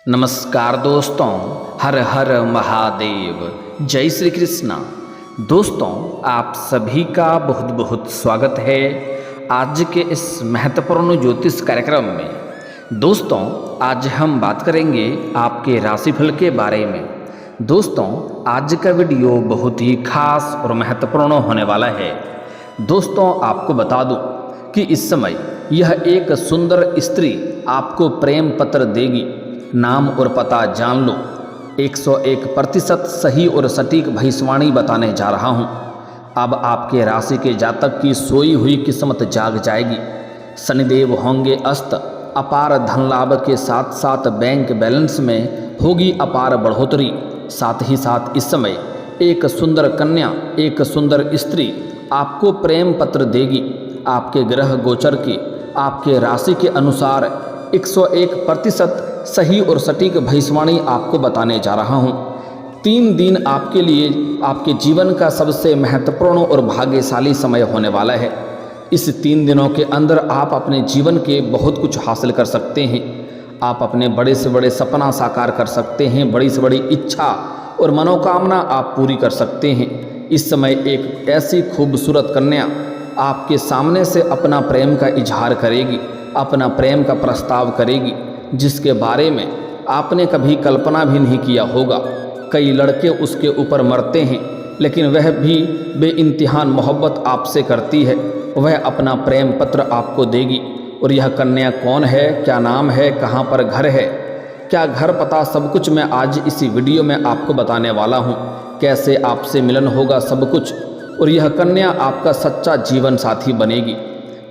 नमस्कार दोस्तों, हर हर महादेव, जय श्री कृष्णा। दोस्तों, आप सभी का बहुत बहुत स्वागत है आज के इस महत्वपूर्ण ज्योतिष कार्यक्रम में। दोस्तों, आज हम बात करेंगे आपके राशिफल के बारे में। दोस्तों, आज का वीडियो बहुत ही खास और महत्वपूर्ण होने वाला है। दोस्तों, आपको बता दूं कि इस समय यह एक सुंदर स्त्री आपको प्रेम पत्र देगी। नाम और पता जान लो। 101% सही और सटीक भविष्यवाणी बताने जा रहा हूँ। अब आपके राशि के जातक की सोई हुई किस्मत जाग जाएगी। शनिदेव होंगे अस्त, अपार धन लाभ के साथ साथ बैंक बैलेंस में होगी अपार बढ़ोतरी। साथ ही साथ इस समय एक सुंदर कन्या, एक सुंदर स्त्री आपको प्रेम पत्र देगी। आपके ग्रह गोचर की आपके राशि के अनुसार 101% सही और सटीक भविष्यवाणी आपको बताने जा रहा हूँ। 3 दिन आपके लिए आपके जीवन का सबसे महत्वपूर्ण और भाग्यशाली समय होने वाला है। इस 3 दिनों के अंदर आप अपने जीवन के बहुत कुछ हासिल कर सकते हैं। आप अपने बड़े से बड़े सपना साकार कर सकते हैं। बड़ी से बड़ी इच्छा और मनोकामना आप पूरी कर सकते हैं। इस समय एक ऐसी खूबसूरत कन्या आपके सामने से अपना प्रेम का इजहार करेगी, अपना प्रेम का प्रस्ताव करेगी, जिसके बारे में आपने कभी कल्पना भी नहीं किया होगा। कई लड़के उसके ऊपर मरते हैं, लेकिन वह भी बेइंतहा मोहब्बत आपसे करती है। वह अपना प्रेम पत्र आपको देगी। और यह कन्या कौन है, क्या नाम है, कहाँ पर घर है, क्या घर पता, सब कुछ मैं आज इसी वीडियो में आपको बताने वाला हूँ। कैसे आपसे मिलन होगा, सब कुछ। और यह कन्या आपका सच्चा जीवन साथी बनेगी।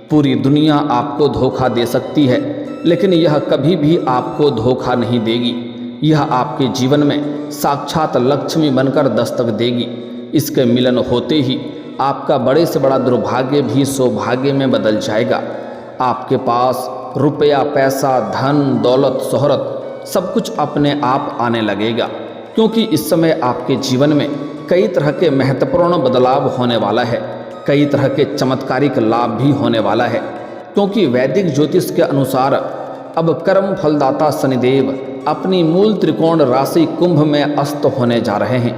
पूरी दुनिया आपको धोखा दे सकती है, लेकिन यह कभी भी आपको धोखा नहीं देगी। यह आपके जीवन में साक्षात लक्ष्मी बनकर दस्तक देगी। इसके मिलन होते ही आपका बड़े से बड़ा दुर्भाग्य भी सौभाग्य में बदल जाएगा। आपके पास रुपया, पैसा, धन, दौलत, शोहरत सब कुछ अपने आप आने लगेगा, क्योंकि इस समय आपके जीवन में कई तरह के महत्वपूर्ण बदलाव होने वाला है। कई तरह के चमत्कारिक लाभ भी होने वाला है, क्योंकि वैदिक ज्योतिष के अनुसार अब कर्म फलदाता शनिदेव अपनी मूल त्रिकोण राशि कुंभ में अस्त होने जा रहे हैं,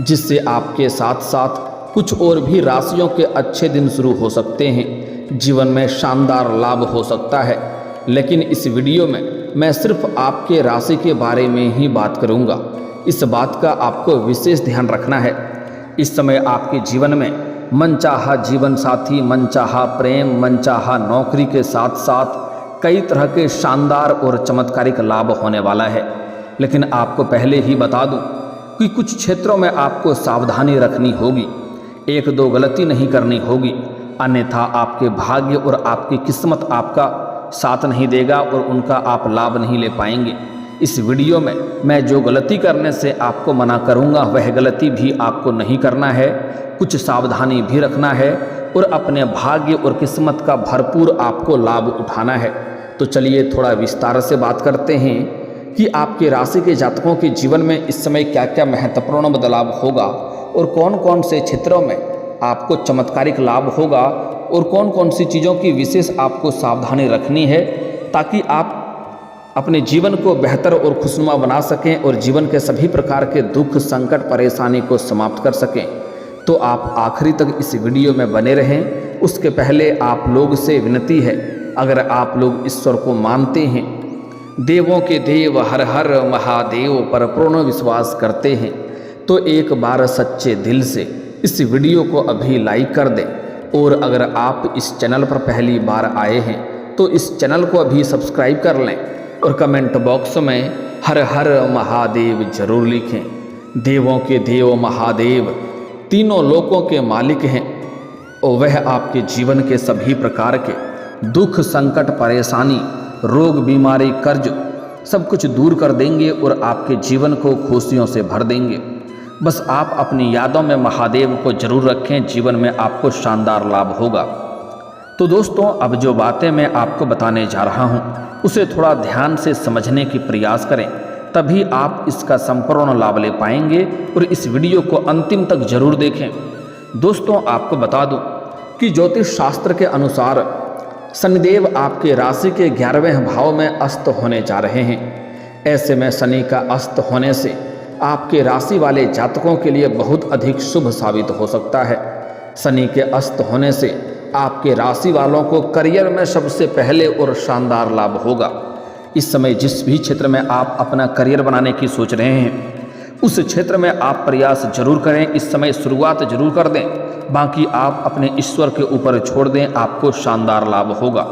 जिससे आपके साथ साथ कुछ और भी राशियों के अच्छे दिन शुरू हो सकते हैं। जीवन में शानदार लाभ हो सकता है। लेकिन इस वीडियो में मैं सिर्फ आपके राशि के बारे में ही बात करूंगा। इस बात का आपको विशेष ध्यान रखना है। इस समय आपके जीवन में मनचाहा जीवन साथी, मनचाहा प्रेम, मनचाहा नौकरी के साथ साथ कई तरह के शानदार और चमत्कारिक लाभ होने वाला है। लेकिन आपको पहले ही बता दूं कि कुछ क्षेत्रों में आपको सावधानी रखनी होगी। 1-2 गलती नहीं करनी होगी, अन्यथा आपके भाग्य और आपकी किस्मत आपका साथ नहीं देगा और उनका आप लाभ नहीं ले पाएंगे। इस वीडियो में मैं जो गलती करने से आपको मना करूंगा, वह गलती भी आपको नहीं करना है। कुछ सावधानी भी रखना है और अपने भाग्य और किस्मत का भरपूर आपको लाभ उठाना है। तो चलिए थोड़ा विस्तार से बात करते हैं कि आपके राशि के जातकों के जीवन में इस समय क्या क्या महत्वपूर्ण बदलाव होगा और कौन कौन से क्षेत्रों में आपको चमत्कारिक लाभ होगा और कौन कौन सी चीज़ों की विशेष आपको सावधानी रखनी है, ताकि आप अपने जीवन को बेहतर और खुशनुमा बना सकें और जीवन के सभी प्रकार के दुख, संकट, परेशानी को समाप्त कर सकें। तो आप आखिरी तक इस वीडियो में बने रहें। उसके पहले आप लोग से विनती है, अगर आप लोग ईश्वर को मानते हैं, देवों के देव हर हर महादेव पर पूर्ण विश्वास करते हैं, तो एक बार सच्चे दिल से इस वीडियो को अभी लाइक कर दें। और अगर आप इस चैनल पर पहली बार आए हैं तो इस चैनल को अभी सब्सक्राइब कर लें और कमेंट बॉक्स में हर हर महादेव जरूर लिखें। देवों के देव महादेव तीनों लोकों के मालिक हैं और वह आपके जीवन के सभी प्रकार के दुख, संकट, परेशानी, रोग, बीमारी, कर्ज सब कुछ दूर कर देंगे और आपके जीवन को खुशियों से भर देंगे। बस आप अपनी यादों में महादेव को जरूर रखें, जीवन में आपको शानदार लाभ होगा। तो दोस्तों, अब जो बातें मैं आपको बताने जा रहा हूँ उसे थोड़ा ध्यान से समझने की प्रयास करें, तभी आप इसका संपूर्ण लाभ ले पाएंगे। और इस वीडियो को अंतिम तक जरूर देखें। दोस्तों, आपको बता दूं कि ज्योतिष शास्त्र के अनुसार शनिदेव आपके राशि के 11वें भाव में अस्त होने जा रहे हैं। ऐसे में शनि का अस्त होने से आपके राशि वाले जातकों के लिए बहुत अधिक शुभ साबित हो सकता है। शनि के अस्त होने से आपके राशि वालों को करियर में सबसे पहले और शानदार लाभ होगा। इस समय जिस भी क्षेत्र में आप अपना करियर बनाने की सोच रहे हैं उस क्षेत्र में आप प्रयास जरूर करें। इस समय शुरुआत जरूर कर दें, बाकी आप अपने ईश्वर के ऊपर छोड़ दें, आपको शानदार लाभ होगा।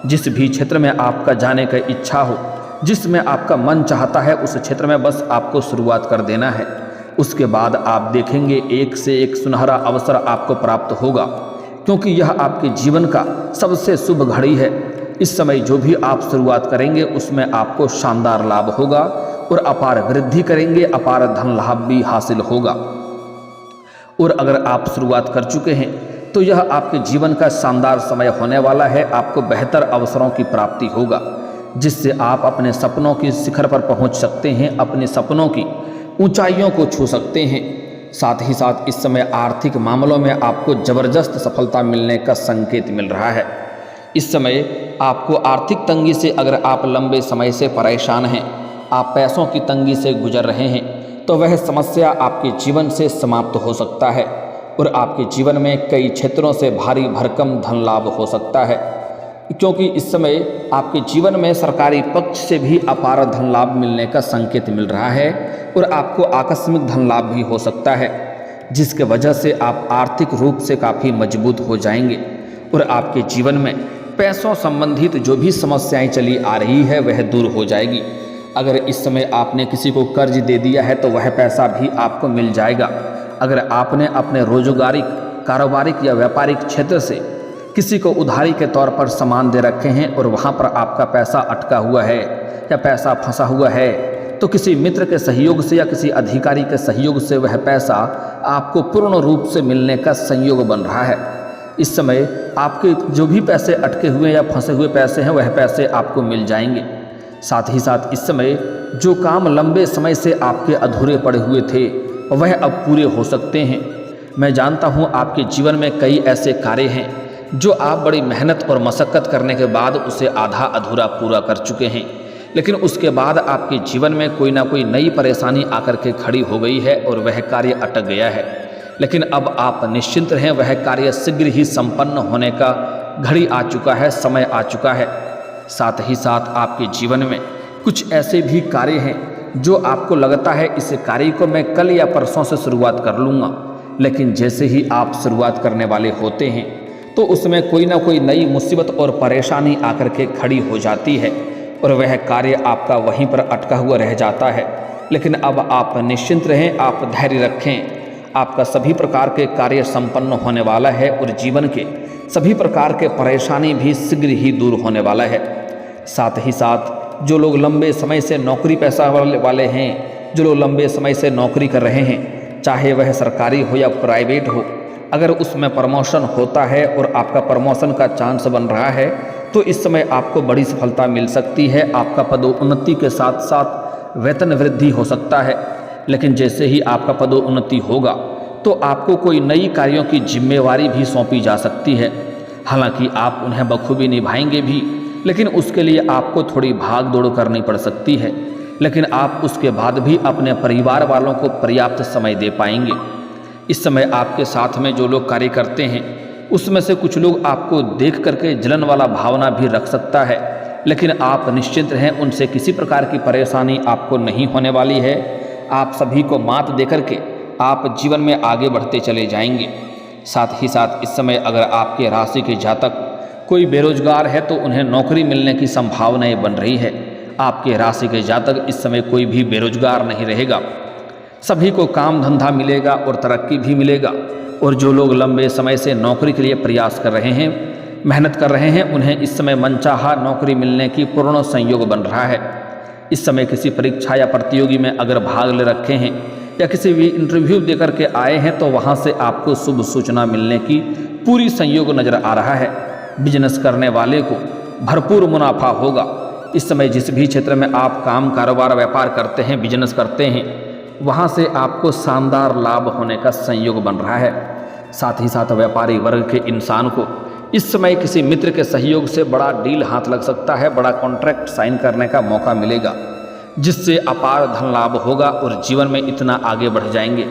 जिस भी क्षेत्र में आपका जाने की इच्छा हो, जिसमें आपका मन चाहता है, उस क्षेत्र में बस आपको शुरुआत कर देना है। उसके बाद आप देखेंगे एक से एक सुनहरा अवसर आपको प्राप्त होगा, क्योंकि यह आपके जीवन का सबसे शुभ घड़ी है। इस समय जो भी आप शुरुआत करेंगे उसमें आपको शानदार लाभ होगा और अपार वृद्धि करेंगे, अपार धन लाभ भी हासिल होगा। और अगर आप शुरुआत कर चुके हैं तो यह आपके जीवन का शानदार समय होने वाला है। आपको बेहतर अवसरों की प्राप्ति होगा, जिससे आप अपने सपनों की शिखर पर पहुंच सकते हैं, अपने सपनों की ऊंचाइयों को छू सकते हैं। साथ ही साथ इस समय आर्थिक मामलों में आपको जबरदस्त सफलता मिलने का संकेत मिल रहा है। इस समय आपको आर्थिक तंगी से, अगर आप लंबे समय से परेशान हैं, आप पैसों की तंगी से गुजर रहे हैं, तो वह समस्या आपके जीवन से समाप्त हो सकता है और आपके जीवन में कई क्षेत्रों से भारी भरकम धन लाभ हो सकता है। क्योंकि इस समय आपके जीवन में सरकारी पक्ष से भी अपार धन लाभ मिलने का संकेत मिल रहा है और आपको आकस्मिक धन लाभ भी हो सकता है, जिसके वजह से आप आर्थिक रूप से काफ़ी मजबूत हो जाएंगे और आपके जीवन में पैसों संबंधित जो भी समस्याएं चली आ रही है वह दूर हो जाएगी। अगर इस समय आपने किसी को कर्ज दे दिया है तो वह पैसा भी आपको मिल जाएगा। अगर आपने अपने रोजगारी, कारोबारिक या व्यापारिक क्षेत्र से किसी को उधारी के तौर पर सामान दे रखे हैं और वहाँ पर आपका पैसा अटका हुआ है या पैसा फंसा हुआ है, तो किसी मित्र के सहयोग से या किसी अधिकारी के सहयोग से वह पैसा आपको पूर्ण रूप से मिलने का संयोग बन रहा है। इस समय आपके जो भी पैसे अटके हुए या फंसे हुए पैसे हैं वह पैसे आपको मिल जाएंगे। साथ ही साथ इस समय जो काम लंबे समय से आपके अधूरे पड़े हुए थे वह अब पूरे हो सकते हैं। मैं जानता हूँ आपके जीवन में कई ऐसे कार्य हैं जो आप बड़ी मेहनत और मशक्क़त करने के बाद उसे आधा अधूरा पूरा कर चुके हैं, लेकिन उसके बाद आपके जीवन में कोई ना कोई नई परेशानी आकर के खड़ी हो गई है और वह कार्य अटक गया है। लेकिन अब आप निश्चिंत रहें, वह कार्य शीघ्र ही संपन्न होने का घड़ी आ चुका है, समय आ चुका है। साथ ही साथ आपके जीवन में कुछ ऐसे भी कार्य हैं जो आपको लगता है इस कार्य को मैं कल या परसों से शुरुआत कर लूँगा, लेकिन जैसे ही आप शुरुआत करने वाले होते हैं तो उसमें कोई ना कोई नई मुसीबत और परेशानी आकर के खड़ी हो जाती है और वह कार्य आपका वहीं पर अटका हुआ रह जाता है। लेकिन अब आप निश्चिंत रहें, आप धैर्य रखें, आपका सभी प्रकार के कार्य संपन्न होने वाला है और जीवन के सभी प्रकार के परेशानी भी शीघ्र ही दूर होने वाला है। साथ ही साथ जो लोग लंबे समय से नौकरी पेशा वाले हैं, जो लोग लंबे समय से नौकरी कर रहे हैं, चाहे वह सरकारी हो या प्राइवेट हो, अगर उसमें प्रमोशन होता है और आपका प्रमोशन का चांस बन रहा है तो इस समय आपको बड़ी सफलता मिल सकती है। आपका पदोन्नति के साथ साथ वेतन वृद्धि हो सकता है। लेकिन जैसे ही आपका पदोन्नति होगा तो आपको कोई नई कार्यों की जिम्मेवारी भी सौंपी जा सकती है। हालांकि आप उन्हें बखूबी निभाएंगे भी, लेकिन उसके लिए आपको थोड़ी भाग दौड़ करनी पड़ सकती है। लेकिन आप उसके बाद भी अपने परिवार वालों को पर्याप्त समय दे पाएंगे। इस समय आपके साथ में जो लोग कार्य करते हैं उसमें से कुछ लोग आपको देख करके जलन वाला भावना भी रख सकता है, लेकिन आप निश्चिंत रहें, उनसे किसी प्रकार की परेशानी आपको नहीं होने वाली है। आप सभी को मात देकर के आप जीवन में आगे बढ़ते चले जाएंगे। साथ ही साथ इस समय अगर आपके राशि के जातक कोई बेरोजगार है तो उन्हें नौकरी मिलने की संभावनाएं बन रही है। आपके राशि के जातक इस समय कोई भी बेरोजगार नहीं रहेगा, सभी को काम धंधा मिलेगा और तरक्की भी मिलेगा। और जो लोग लंबे समय से नौकरी के लिए प्रयास कर रहे हैं, मेहनत कर रहे हैं, उन्हें इस समय मनचाहा नौकरी मिलने की पूर्ण संयोग बन रहा है। इस समय किसी परीक्षा या प्रतियोगी में अगर भाग ले रखे हैं या किसी भी इंटरव्यू देकर के आए हैं तो वहाँ से आपको शुभ सूचना मिलने की पूरी संयोग नज़र आ रहा है। बिजनेस करने वाले को भरपूर मुनाफा होगा। इस समय जिस भी क्षेत्र में आप काम, कारोबार, व्यापार करते हैं, बिजनेस करते हैं, वहाँ से आपको शानदार लाभ होने का संयोग बन रहा है। साथ ही साथ व्यापारी वर्ग के इंसान को इस समय किसी मित्र के सहयोग से बड़ा डील हाथ लग सकता है, बड़ा कॉन्ट्रैक्ट साइन करने का मौका मिलेगा। जिससे अपार धन लाभ होगा और जीवन में इतना आगे बढ़ जाएंगे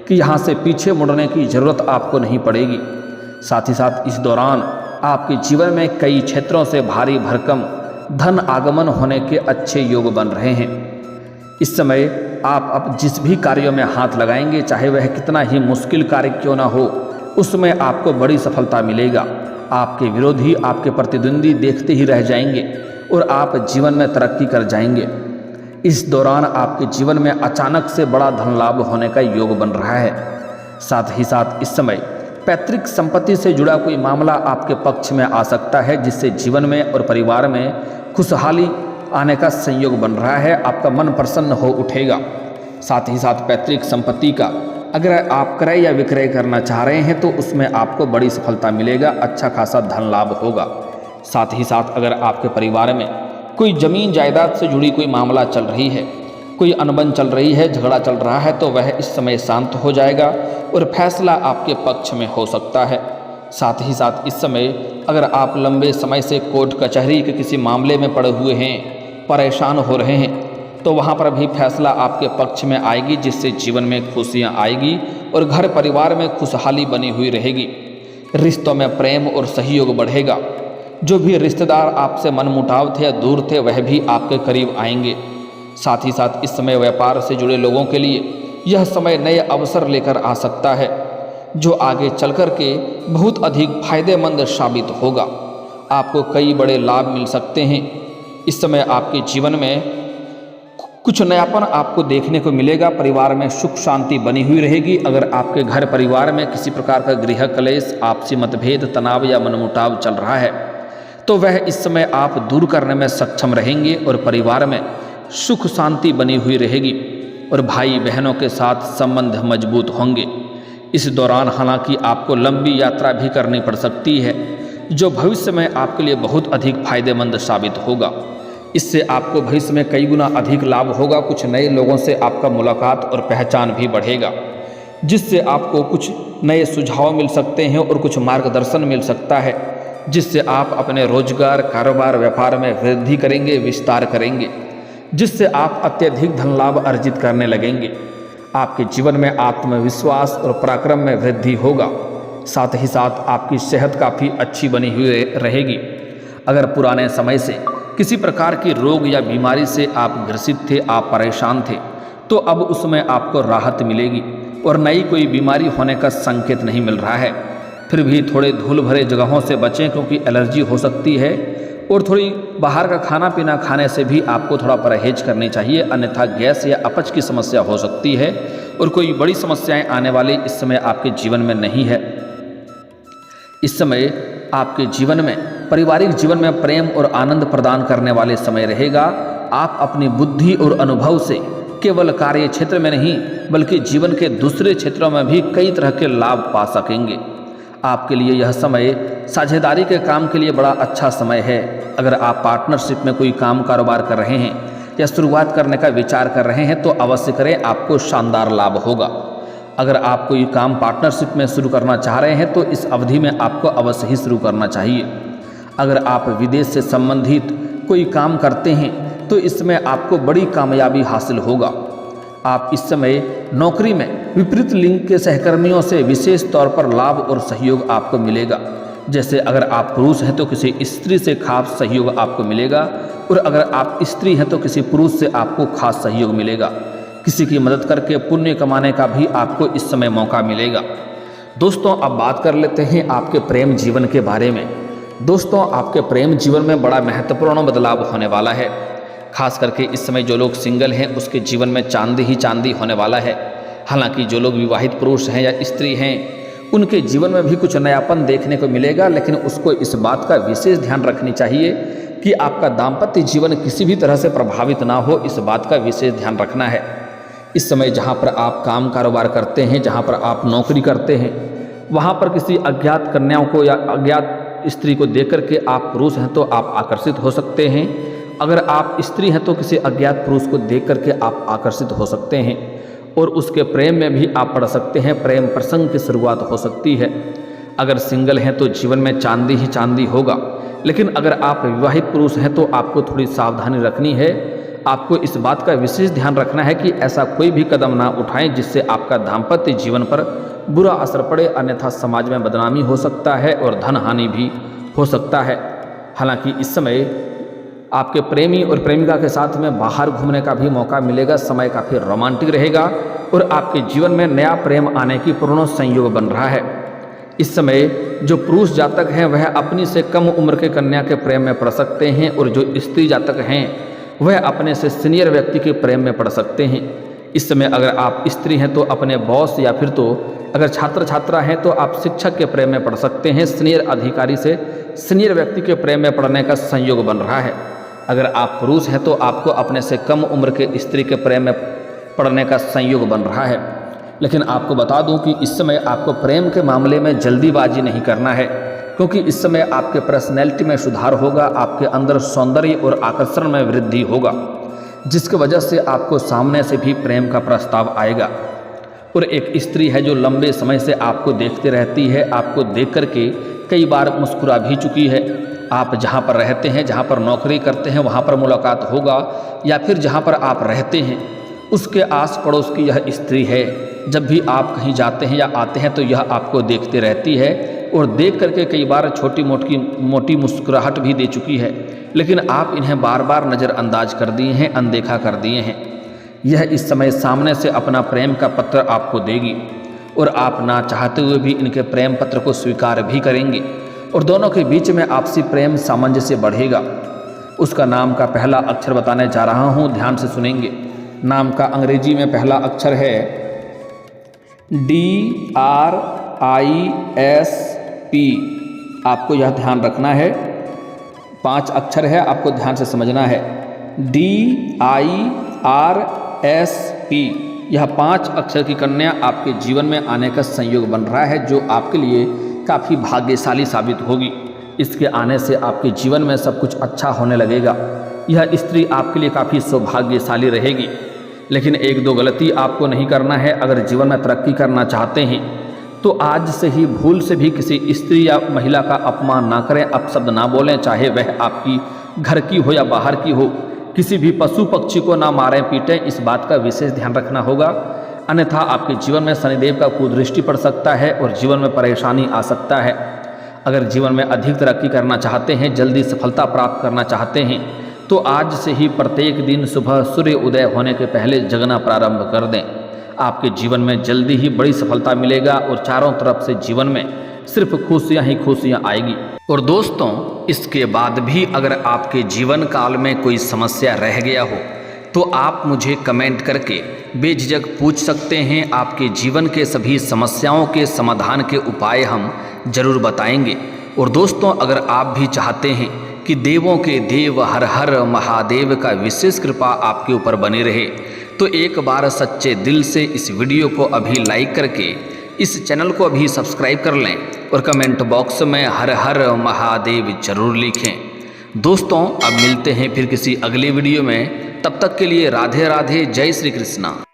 कि यहाँ से पीछे मुड़ने की ज़रूरत आपको नहीं पड़ेगी। साथ ही साथ इस दौरान आपके जीवन में कई क्षेत्रों से भारी भरकम धन आगमन होने के अच्छे योग बन रहे हैं। इस समय आप अब जिस भी कार्यों में हाथ लगाएंगे, चाहे वह कितना ही मुश्किल कार्य क्यों ना हो, उसमें आपको बड़ी सफलता मिलेगा। आपके विरोधी, आपके प्रतिद्वंदी देखते ही रह जाएंगे और आप जीवन में तरक्की कर जाएंगे। इस दौरान आपके जीवन में अचानक से बड़ा धन लाभ होने का योग बन रहा है। साथ ही साथ इस समय पैतृक संपत्ति से जुड़ा कोई मामला आपके पक्ष में आ सकता है, जिससे जीवन में और परिवार में खुशहाली आने का संयोग बन रहा है। आपका मन प्रसन्न हो उठेगा। साथ ही साथ पैतृक संपत्ति का अगर आप क्रय या विक्रय करना चाह रहे हैं तो उसमें आपको बड़ी सफलता मिलेगा, अच्छा खासा धन लाभ होगा। साथ ही साथ अगर आपके परिवार में कोई जमीन जायदाद से जुड़ी कोई मामला चल रही है, कोई अनबन चल रही है, झगड़ा चल रहा है, तो वह इस समय शांत हो जाएगा और फैसला आपके पक्ष में हो सकता है। साथ ही साथ इस समय अगर आप लंबे समय से कोर्ट कचहरी के किसी मामले में पड़े हुए हैं, परेशान हो रहे हैं, तो वहाँ पर भी फैसला आपके पक्ष में आएगी, जिससे जीवन में खुशियाँ आएगी और घर परिवार में खुशहाली बनी हुई रहेगी। रिश्तों में प्रेम और सहयोग बढ़ेगा। जो भी रिश्तेदार आपसे मनमुटाव थे या दूर थे, वह भी आपके करीब आएंगे। साथ ही साथ इस समय व्यापार से जुड़े लोगों के लिए यह समय नए अवसर लेकर आ सकता है, जो आगे चल कर के बहुत अधिक फायदेमंद साबित होगा। आपको कई बड़े लाभ मिल सकते हैं। इस समय आपके जीवन में कुछ नयापन आपको देखने को मिलेगा। परिवार में सुख शांति बनी हुई रहेगी। अगर आपके घर परिवार में किसी प्रकार का गृह क्लेश, आपसी मतभेद, तनाव या मनमुटाव चल रहा है, तो वह इस समय आप दूर करने में सक्षम रहेंगे और परिवार में सुख शांति बनी हुई रहेगी और भाई बहनों के साथ संबंध मजबूत होंगे। इस दौरान हालांकि आपको लंबी यात्रा भी करनी पड़ सकती है, जो भविष्य में आपके लिए बहुत अधिक फायदेमंद साबित होगा। इससे आपको भविष्य में कई गुना अधिक लाभ होगा। कुछ नए लोगों से आपका मुलाकात और पहचान भी बढ़ेगा, जिससे आपको कुछ नए सुझाव मिल सकते हैं और कुछ मार्गदर्शन मिल सकता है, जिससे आप अपने रोजगार, कारोबार, व्यापार में वृद्धि करेंगे, विस्तार करेंगे, जिससे आप अत्यधिक धन लाभ अर्जित करने लगेंगे। आपके जीवन में आत्मविश्वास और पराक्रम में वृद्धि होगा। साथ ही साथ आपकी सेहत काफ़ी अच्छी बनी हुई रहेगी। अगर पुराने समय से किसी प्रकार की रोग या बीमारी से आप ग्रसित थे, आप परेशान थे, तो अब उसमें आपको राहत मिलेगी और नई कोई बीमारी होने का संकेत नहीं मिल रहा है। फिर भी थोड़े धूल भरे जगहों से बचें, क्योंकि एलर्जी हो सकती है और थोड़ी बाहर का खाना पीना खाने से भी आपको थोड़ा परहेज करनी चाहिए, अन्यथा गैस या अपच की समस्या हो सकती है और कोई बड़ी समस्याएं आने वाली इस समय आपके जीवन में नहीं है। इस समय आपके जीवन में, पारिवारिक जीवन में प्रेम और आनंद प्रदान करने वाले समय रहेगा। आप अपनी बुद्धि और अनुभव से केवल कार्य क्षेत्र में नहीं, बल्कि जीवन के दूसरे क्षेत्रों में भी कई तरह के लाभ पा सकेंगे। आपके लिए यह समय साझेदारी के काम के लिए बड़ा अच्छा समय है। अगर आप पार्टनरशिप में कोई काम कारोबार कर रहे हैं या शुरुआत करने का विचार कर रहे हैं, तो अवश्य करें, आपको शानदार लाभ होगा। अगर आप कोई काम पार्टनरशिप में शुरू करना चाह रहे हैं, तो इस अवधि में आपको अवश्य ही शुरू करना चाहिए। अगर आप विदेश से संबंधित कोई काम करते हैं, तो इसमें आपको बड़ी कामयाबी हासिल होगा। आप इस समय नौकरी में विपरीत लिंग के सहकर्मियों से विशेष तौर पर लाभ और सहयोग आपको मिलेगा। जैसे अगर आप पुरुष हैं तो किसी स्त्री से खास सहयोग आपको मिलेगा, और अगर आप स्त्री हैं तो किसी पुरुष से आपको खास सहयोग मिलेगा। किसी की मदद करके पुण्य कमाने का भी आपको इस समय मौका मिलेगा। दोस्तों, अब बात कर लेते हैं आपके प्रेम जीवन के बारे में। दोस्तों, आपके प्रेम जीवन में बड़ा महत्वपूर्ण बदलाव होने वाला है। खास करके इस समय जो लोग सिंगल हैं, उसके जीवन में चांदी ही चांदी होने वाला है। हालांकि जो लोग विवाहित पुरुष हैं या स्त्री हैं, उनके जीवन में भी कुछ नयापन देखने को मिलेगा, लेकिन उसको इस बात का विशेष ध्यान रखनी चाहिए कि आपका दाम्पत्य जीवन किसी भी तरह से प्रभावित ना हो। इस बात का विशेष ध्यान रखना है। इस समय जहाँ पर आप काम कारोबार करते हैं, जहाँ पर आप नौकरी करते हैं, वहाँ पर किसी अज्ञात कन्याओं को या अज्ञात स्त्री को देख करके आप पुरुष हैं तो आप आकर्षित हो सकते हैं। अगर आप स्त्री हैं तो किसी अज्ञात पुरुष को देख करके आप आकर्षित हो सकते हैं और उसके प्रेम में भी आप पड़ सकते हैं। प्रेम प्रसंग की शुरुआत हो सकती है। अगर सिंगल हैं तो जीवन में चांदी ही चांदी होगा, लेकिन अगर आप विवाहित पुरुष हैं तो आपको थोड़ी सावधानी रखनी है। आपको इस बात का विशेष ध्यान रखना है कि ऐसा कोई भी कदम ना उठाएं जिससे आपका दाम्पत्य जीवन पर बुरा असर पड़े, अन्यथा समाज में बदनामी हो सकता है और धन हानि भी हो सकता है। हालांकि इस समय आपके प्रेमी और प्रेमिका के साथ में बाहर घूमने का भी मौका मिलेगा, समय काफ़ी रोमांटिक रहेगा और आपके जीवन में नया प्रेम आने की पूर्ण संयोग बन रहा है। इस समय जो पुरुष जातक हैं वह अपनी से कम उम्र के कन्या के प्रेम में पड़ सकते हैं और जो स्त्री जातक हैं वह अपने से सीनियर व्यक्ति के प्रेम में पड़ सकते हैं। इस समय अगर आप स्त्री हैं तो अपने बॉस या फिर तो अगर छात्र छात्रा हैं तो आप शिक्षक के प्रेम में पड़ सकते हैं। सीनियर अधिकारी से सीनियर व्यक्ति के प्रेम में पड़ने का संयोग बन रहा है। अगर आप पुरुष हैं तो आपको अपने से कम उम्र के स्त्री के प्रेम में पड़ने का संयोग बन रहा है। लेकिन आपको बता दूं कि इस समय आपको प्रेम के मामले में जल्दीबाजी नहीं करना है, क्योंकि इस समय आपके पर्सनैलिटी में सुधार होगा, आपके अंदर सौंदर्य और आकर्षण में वृद्धि होगा, जिसकी वजह से आपको सामने से भी प्रेम का प्रस्ताव आएगा। और एक स्त्री है जो लंबे समय से आपको देखती रहती है, आपको देख करके कई बार मुस्कुरा भी चुकी है। आप जहाँ पर रहते हैं, जहाँ पर नौकरी करते हैं वहाँ पर मुलाकात होगा, या फिर जहाँ पर आप रहते हैं उसके आस पड़ोस की यह स्त्री है। जब भी आप कहीं जाते हैं या आते हैं तो यह आपको देखती रहती है और देख करके कई बार छोटी मोटी मुस्कुराहट भी दे चुकी है, लेकिन आप इन्हें बार बार नज़रअंदाज कर दिए हैं, अनदेखा कर दिए हैं। यह इस समय सामने से अपना प्रेम का पत्र आपको देगी और आप ना चाहते हुए भी इनके प्रेम पत्र को स्वीकार भी करेंगे और दोनों के बीच में आपसी प्रेम सामंजस्य बढ़ेगा। उसका नाम का पहला अक्षर बताने जा रहा हूँ, ध्यान से सुनेंगे। नाम का अंग्रेजी में पहला अक्षर है DRISP। आपको यह ध्यान रखना है, 5 अक्षर है, आपको ध्यान से समझना है। DIRSP, यह 5 अक्षर की कन्या आपके जीवन में आने का संयोग बन रहा है, जो आपके लिए काफ़ी भाग्यशाली साबित होगी। इसके आने से आपके जीवन में सब कुछ अच्छा होने लगेगा। यह स्त्री आपके लिए काफ़ी सौभाग्यशाली रहेगी। लेकिन 1-2 गलती आपको नहीं करना है। अगर जीवन में तरक्की करना चाहते हैं तो आज से ही भूल से भी किसी स्त्री या महिला का अपमान ना करें, अपशब्द ना बोलें, चाहे वह आपकी घर की हो या बाहर की हो। किसी भी पशु पक्षी को ना मारें पीटें, इस बात का विशेष ध्यान रखना होगा, अन्यथा आपके जीवन में शनिदेव का कुदृष्टि पड़ सकता है और जीवन में परेशानी आ सकता है। अगर जीवन में अधिक तरक्की करना चाहते हैं, जल्दी सफलता प्राप्त करना चाहते हैं तो आज से ही प्रत्येक दिन सुबह सूर्य उदय होने के पहले जगना प्रारंभ कर दें। आपके जीवन में जल्दी ही बड़ी सफलता मिलेगा और चारों तरफ से जीवन में सिर्फ खुशियां ही खुशियां आएगी। और दोस्तों, इसके बाद भी अगर आपके जीवन काल में कोई समस्या रह गया हो तो आप मुझे कमेंट करके बेझिझक पूछ सकते हैं। आपके जीवन के सभी समस्याओं के समाधान के उपाय हम जरूर बताएंगे। और दोस्तों, अगर आप भी चाहते हैं कि देवों के देव हर हर महादेव का विशेष कृपा आपके ऊपर बनी रहे तो एक बार सच्चे दिल से इस वीडियो को अभी लाइक करके इस चैनल को अभी सब्सक्राइब कर लें और कमेंट बॉक्स में हर हर महादेव जरूर लिखें। दोस्तों, अब मिलते हैं फिर किसी अगले वीडियो में। तब तक के लिए राधे राधे, जय श्री कृष्णा।